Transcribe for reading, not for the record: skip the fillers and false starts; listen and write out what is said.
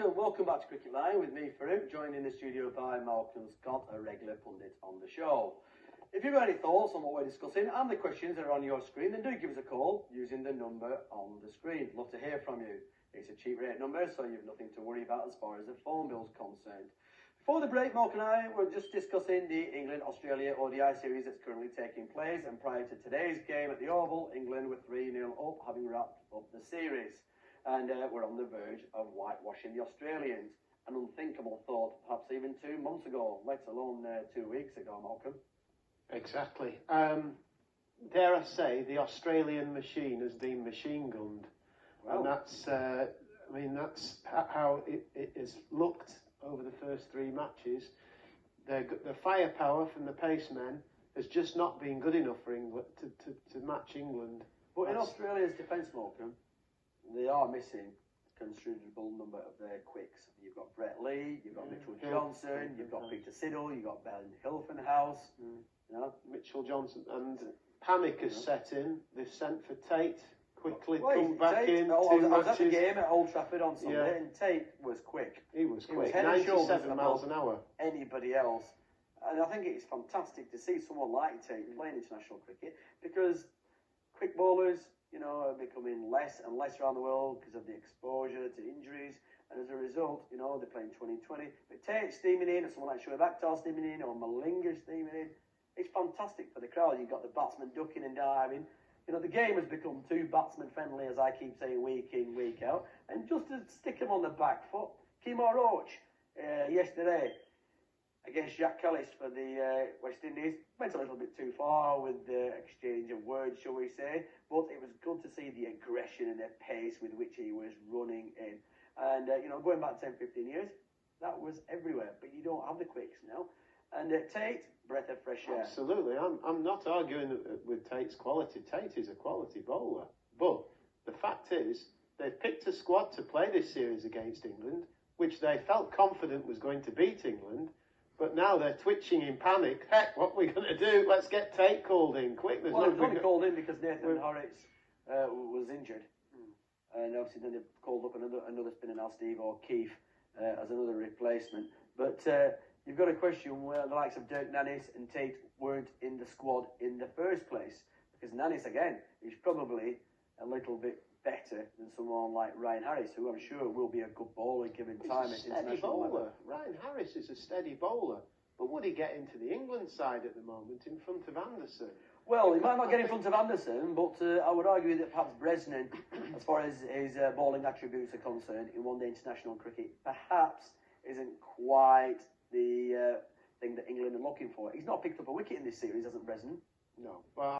welcome back to Cricket Line with me, Farouk, joined in the studio by Malcolm Scott, a regular pundit on the show. If you've got any thoughts on what we're discussing and the questions that are on your screen, then do give us a call using the number on the screen. Love to hear from you. It's a cheap rate number, so you've nothing to worry about as far as the phone bill's concerned. Before the break, Malcolm and I were just discussing the England-Australia ODI series that's currently taking place, and prior to today's game at the Oval, England were 3-0 up, having wrapped up the series. And we're on the verge of whitewashing the Australians. An unthinkable thought, perhaps even 2 months ago, let alone 2 weeks ago, Malcolm. Exactly. Dare I say, the Australian machine has been machine-gunned. Well, and that's, that's how it has looked over the first 3 matches. The firepower from the pacemen has just not been good enough for England to match England. But in Australia's defence, Malcolm, they are missing a considerable number of their quicks. You've got Brett Lee, you've got Mitchell Johnson, you've got Peter Siddle, you've got Ben Hilfenhaus. You know? Mitchell Johnson, and panic has set in. They've sent for Tate, quickly come Tate, back in. I was at the game at Old Trafford on Sunday, and Tate was quick. He was quick, head and 97 miles an hour. Anybody else. And I think it's fantastic to see someone like Tate playing international cricket, because quick bowlers, you know, are becoming less and less around the world because of the exposure to injuries, and as a result, you know, they're playing 20-20. But Tate steaming in, or someone like Shoaib Akhtar steaming in, or Malinga steaming in, it's fantastic for the crowd. You've got the batsmen ducking and diving. You know, the game has become too batsman friendly, as I keep saying, week in, week out. And just to stick them on the back foot, Kemar Roach yesterday against Jack Callis for the West Indies went a little bit too far with the exchange of words, shall we say, but it was good to see the aggression and the pace with which he was running in. And, you know, going back 10-15 years, that was everywhere, but you don't have the quicks now. And Tate, breath of fresh air. Absolutely, I'm not arguing with Tate's quality. Tate is a quality bowler, but the fact is, they've picked a squad to play this series against England, which they felt confident was going to beat England. But now they're twitching in panic. Heck, what are we going to do? Let's get Tate called in quick. Well, they've only called in because Nathan Horrocks was injured. And obviously then they've called up another spinner now, Steve O'Keefe, as another replacement. But you've got to question where the likes of Dirk Nannis and Tate weren't in the squad in the first place. Because Nannis, again, is probably a little bit better than someone like Ryan Harris, who I'm sure will be a good bowler given time at international level. Ryan Harris is a steady bowler, but would he get into the England side at the moment in front of Anderson? Well, he might not get in front of Anderson, but I would argue that perhaps Bresnan, as far as his bowling attributes are concerned in one-day international cricket, perhaps isn't quite the thing that England are looking for. He's not picked up a wicket in this series, hasn't Bresnan? No. Well,